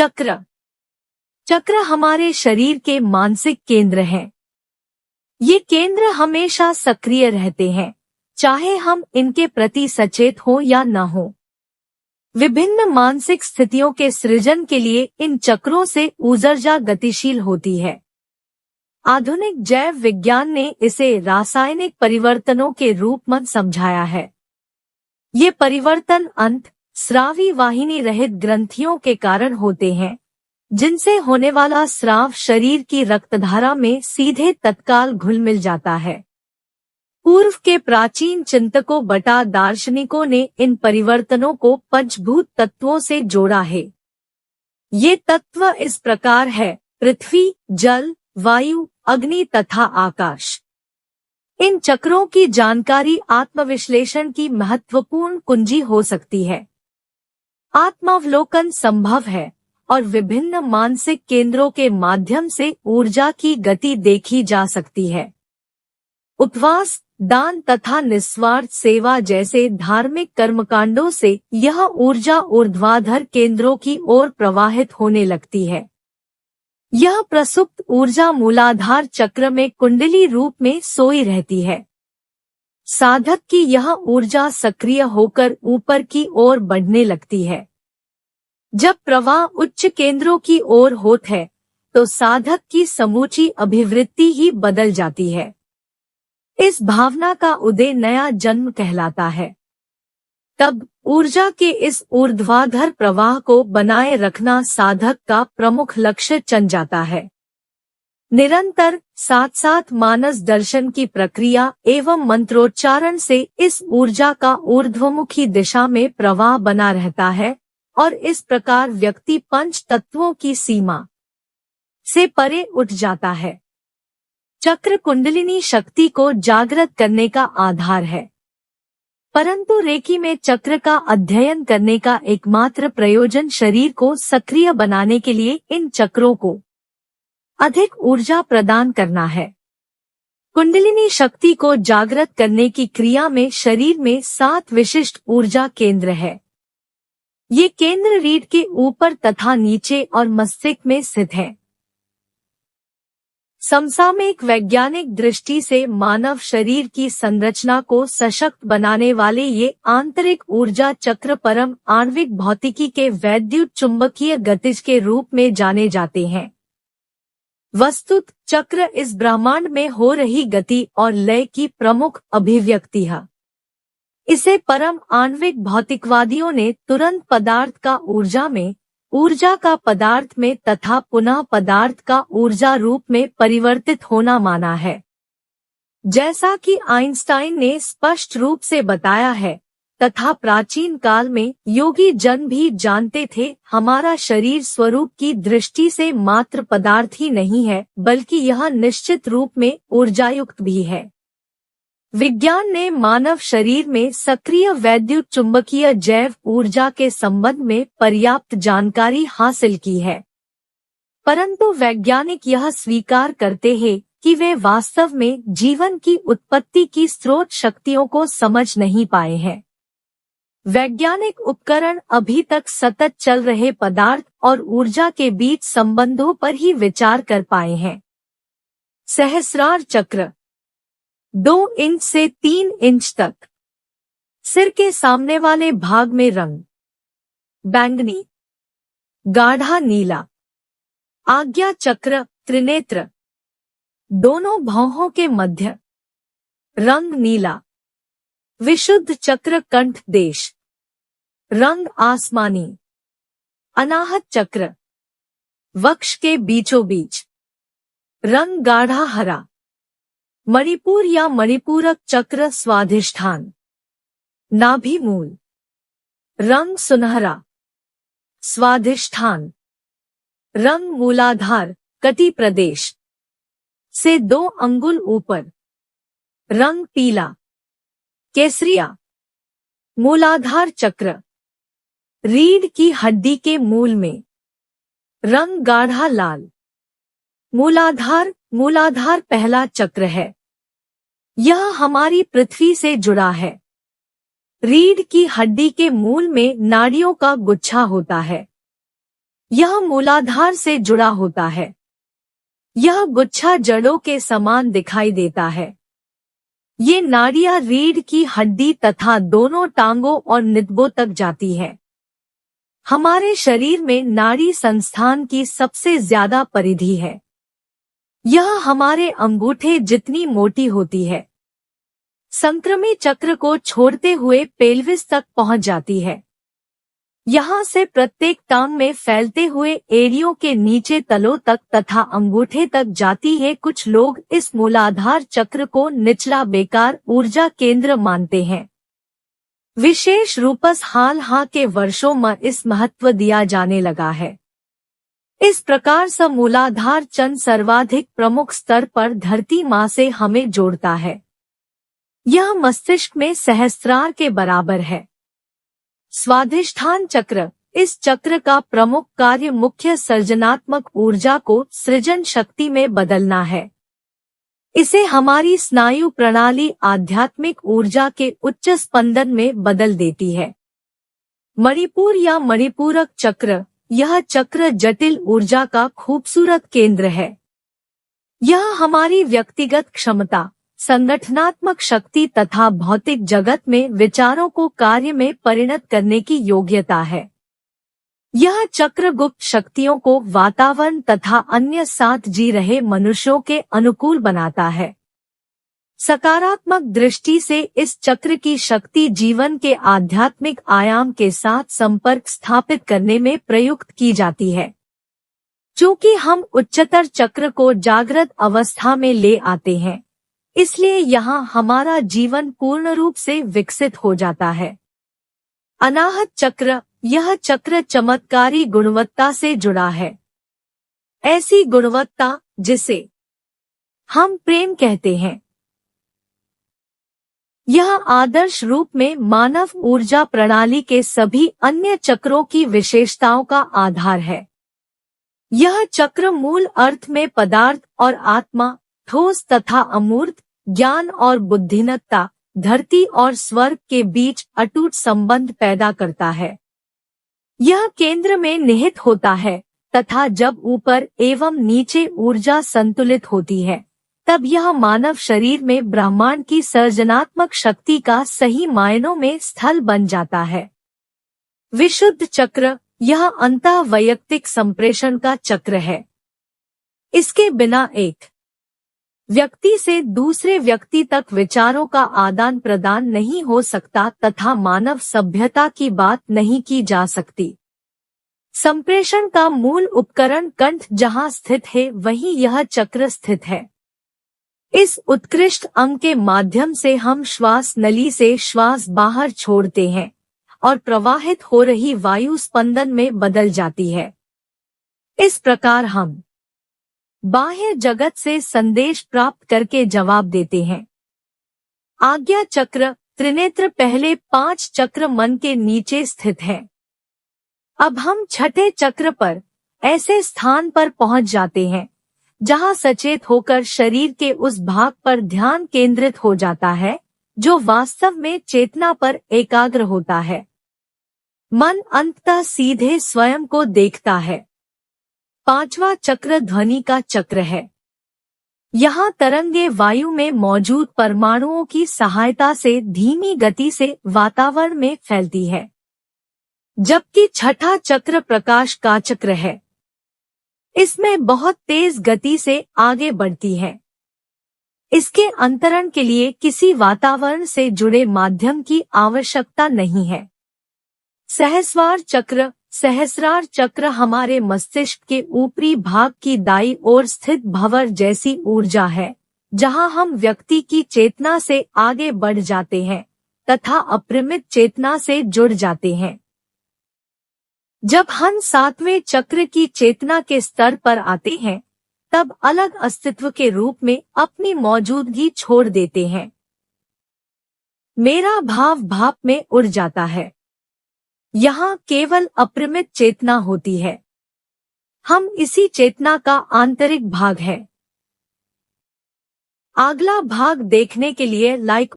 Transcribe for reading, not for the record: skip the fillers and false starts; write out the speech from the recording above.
चक्र। चक्र हमारे शरीर के मानसिक केंद्र हैं। ये केंद्र हमेशा सक्रिय रहते हैं, चाहे हम इनके प्रति सचेत हो या न हो। विभिन्न मानसिक स्थितियों के सृजन के लिए इन चक्रों से ऊर्जा गतिशील होती है। आधुनिक जैव विज्ञान ने इसे रासायनिक परिवर्तनों के रूप में समझाया है। ये परिवर्तन अंतःस्रावी वाहिनी रहित ग्रंथियों के कारण होते हैं, जिनसे होने वाला स्राव शरीर की रक्तधारा में सीधे तत्काल घुल मिल जाता है। पूर्व के प्राचीन चिंतकों बटा दार्शनिकों ने इन परिवर्तनों को पंचभूत तत्वों से जोड़ा है। ये तत्व इस प्रकार है: पृथ्वी, जल, वायु, अग्नि तथा आकाश। इन चक्रों की जानकारी आत्मविश्लेषण की महत्वपूर्ण कुंजी हो सकती है। आत्मावलोकन संभव है और विभिन्न मानसिक केंद्रों के माध्यम से ऊर्जा की गति देखी जा सकती है। उपवास, दान तथा निस्वार्थ सेवा जैसे धार्मिक कर्मकांडों से यह ऊर्जा ऊर्ध्वाधर केंद्रों की ओर प्रवाहित होने लगती है। यह प्रसुप्त ऊर्जा मूलाधार चक्र में कुंडली रूप में सोई रहती है। साधक की यह ऊर्जा सक्रिय होकर ऊपर की ओर बढ़ने लगती है। जब प्रवाह उच्च केंद्रों की ओर होता है, तो साधक की समूची अभिवृत्ति ही बदल जाती है। इस भावना का उदय नया जन्म कहलाता है। तब ऊर्जा के इस ऊर्ध्वाधर प्रवाह को बनाए रखना साधक का प्रमुख लक्ष्य बन जाता है। निरंतर साथ साथ मानस दर्शन की प्रक्रिया एवं मंत्रोच्चारण से इस ऊर्जा का ऊर्ध्वमुखी दिशा में प्रवाह बना रहता है और इस प्रकार व्यक्ति पंच तत्वों की सीमा से परे उठ जाता है। चक्र कुंडलिनी शक्ति को जागृत करने का आधार है, परंतु रेकी में चक्र का अध्ययन करने का एकमात्र प्रयोजन शरीर को सक्रिय बनाने के लिए इन चक्रों को अधिक ऊर्जा प्रदान करना है। कुंडलिनी शक्ति को जागृत करने की क्रिया में शरीर में 7 विशिष्ट ऊर्जा केंद्र है। ये केंद्र रीढ़ के ऊपर तथा नीचे और मस्तिष्क में स्थित है। समसामयिक वैज्ञानिक दृष्टि से मानव शरीर की संरचना को सशक्त बनाने वाले ये आंतरिक ऊर्जा चक्र परम आणविक भौतिकी के वैद्युत चुंबकीय गतिज के रूप में जाने जाते हैं। वस्तुत चक्र इस ब्रह्मांड में हो रही गति और लय की प्रमुख अभिव्यक्ति है। इसे परम आणविक भौतिकवादियों ने तुरंत पदार्थ का ऊर्जा में, ऊर्जा का पदार्थ में तथा पुनः पदार्थ का ऊर्जा रूप में परिवर्तित होना माना है। जैसा कि आइंस्टाइन ने स्पष्ट रूप से बताया है तथा प्राचीन काल में योगी जन भी जानते थे, हमारा शरीर स्वरूप की दृष्टि से मात्र पदार्थ ही नहीं है, बल्कि यह निश्चित रूप में ऊर्जायुक्त भी है। विज्ञान ने मानव शरीर में सक्रिय वैद्युत चुंबकीय जैव ऊर्जा के संबंध में पर्याप्त जानकारी हासिल की है, परंतु वैज्ञानिक यह स्वीकार करते हैं कि वे वास्तव में जीवन की उत्पत्ति की स्रोत शक्तियों को समझ नहीं पाए हैं। वैज्ञानिक उपकरण अभी तक सतत चल रहे पदार्थ और ऊर्जा के बीच संबंधों पर ही विचार कर पाए हैं। सहस्रार चक्र 2 इंच से 3 इंच तक। सिर के सामने वाले भाग में रंग बैंगनी, गाढ़ा नीला। आज्ञा चक्र त्रिनेत्र। दोनों भौहों के मध्य रंग नीला। विशुद्ध चक्र कंठ देश, रंग आसमानी। अनाहत चक्र वक्ष के बीचों बीच, रंग गाढ़ा हरा। मणिपुर या मणिपूरक चक्र स्वाधिष्ठान, नाभि मूल, रंग सुनहरा। स्वाधिष्ठान रंग मूलाधार कटी प्रदेश से 2 अंगुल ऊपर, रंग पीला केसरिया। मूलाधार चक्र रीढ़ की हड्डी के मूल में, रंग गाढ़ा लाल। मूलाधार पहला चक्र है। यह हमारी पृथ्वी से जुड़ा है। रीढ़ की हड्डी के मूल में नाड़ियों का गुच्छा होता है। यह मूलाधार से जुड़ा होता है। यह गुच्छा जड़ों के समान दिखाई देता है। ये नाड़ियां रीढ़ की हड्डी तथा दोनों टांगों और नितंबों तक जाती है। हमारे शरीर में नाड़ी संस्थान की सबसे ज्यादा परिधि है। यह हमारे अंगूठे जितनी मोटी होती है। संक्रमी चक्र को छोड़ते हुए पेल्विस तक पहुंच जाती है। यहाँ से प्रत्येक टांग में फैलते हुए एड़ियों के नीचे तलों तक तथा अंगूठे तक जाती है। कुछ लोग इस मूलाधार चक्र को निचला बेकार ऊर्जा केंद्र मानते हैं। विशेष रूपस हाल के वर्षों में इस महत्व दिया जाने लगा है। इस प्रकार से मूलाधार चंद सर्वाधिक प्रमुख स्तर पर धरती माँ से हमें जोड़ता है। यह मस्तिष्क में सहस्रार के बराबर है। स्वाधिष्ठान चक्र, इस चक्र का प्रमुख कार्य मुख्य सर्जनात्मक ऊर्जा को सृजन शक्ति में बदलना है। इसे हमारी स्नायु प्रणाली आध्यात्मिक ऊर्जा के उच्च स्पंदन में बदल देती है। मणिपुर या मणिपूरक चक्र, यह चक्र जटिल ऊर्जा का खूबसूरत केंद्र है। यह हमारी व्यक्तिगत क्षमता, संगठनात्मक शक्ति तथा भौतिक जगत में विचारों को कार्य में परिणत करने की योग्यता है। यह चक्र गुप्त शक्तियों को वातावरण तथा अन्य साथ जी रहे मनुष्यों के अनुकूल बनाता है। सकारात्मक दृष्टि से इस चक्र की शक्ति जीवन के आध्यात्मिक आयाम के साथ संपर्क स्थापित करने में प्रयुक्त की जाती है। चूंकि हम उच्चतर चक्र को जागृत अवस्था में ले आते हैं, इसलिए यहाँ हमारा जीवन पूर्ण रूप से विकसित हो जाता है। अनाहत चक्र, यह चक्र चमत्कारी गुणवत्ता से जुड़ा है। ऐसी गुणवत्ता जिसे हम प्रेम कहते हैं। यह आदर्श रूप में मानव ऊर्जा प्रणाली के सभी अन्य चक्रों की विशेषताओं का आधार है। यह चक्र मूल अर्थ में पदार्थ और आत्मा, ठोस तथा अमूर्त, ज्ञान और बुद्धिमत्ता, धरती और स्वर्ग के बीच अटूट संबंध पैदा करता है। यह केंद्र में निहित होता है तथा जब ऊपर एवं नीचे ऊर्जा संतुलित होती है, तब यह मानव शरीर में ब्रह्मांड की सर्जनात्मक शक्ति का सही मायनों में स्थल बन जाता है। विशुद्ध चक्र, यह अंतः वैयक्तिक संप्रेषण का चक्र है। इसके बिना एक व्यक्ति से दूसरे व्यक्ति तक विचारों का आदान प्रदान नहीं हो सकता तथा मानव सभ्यता की बात नहीं की जा सकती। संप्रेषण का मूल उपकरण कंठ जहाँ स्थित है, वहीं यह चक्र स्थित है। इस उत्कृष्ट अंग के माध्यम से हम श्वास नली से श्वास बाहर छोड़ते हैं और प्रवाहित हो रही वायु स्पंदन में बदल जाती है। इस प्रकार हम बाह्य जगत से संदेश प्राप्त करके जवाब देते हैं। आज्ञा चक्र, त्रिनेत्र, पहले 5 चक्र मन के नीचे स्थित है। अब हम छठे चक्र पर ऐसे स्थान पर पहुंच जाते हैं जहां सचेत होकर शरीर के उस भाग पर ध्यान केंद्रित हो जाता है जो वास्तव में चेतना पर एकाग्र होता है। मन अंततः सीधे स्वयं को देखता है। 5वां चक्र ध्वनि का चक्र है। यहाँ तरंगे वायु में मौजूद परमाणुओं की सहायता से धीमी गति से वातावरण में फैलती है। जबकि छठा चक्र प्रकाश का चक्र है। इसमें बहुत तेज गति से आगे बढ़ती है। इसके अंतरण के लिए किसी वातावरण से जुड़े माध्यम की आवश्यकता नहीं है। सहस्रार चक्र हमारे मस्तिष्क के ऊपरी भाग की दाईं ओर स्थित भंवर जैसी ऊर्जा है, जहां हम व्यक्ति की चेतना से आगे बढ़ जाते हैं तथा अपरिमित चेतना से जुड़ जाते हैं। जब हम 7वें चक्र की चेतना के स्तर पर आते हैं, तब अलग अस्तित्व के रूप में अपनी मौजूदगी छोड़ देते हैं। मेरा भाव में उड़ जाता है। यहाँ केवल अपरिमित चेतना होती है। हम इसी चेतना का आंतरिक भाग है। अगला भाग देखने के लिए लाइक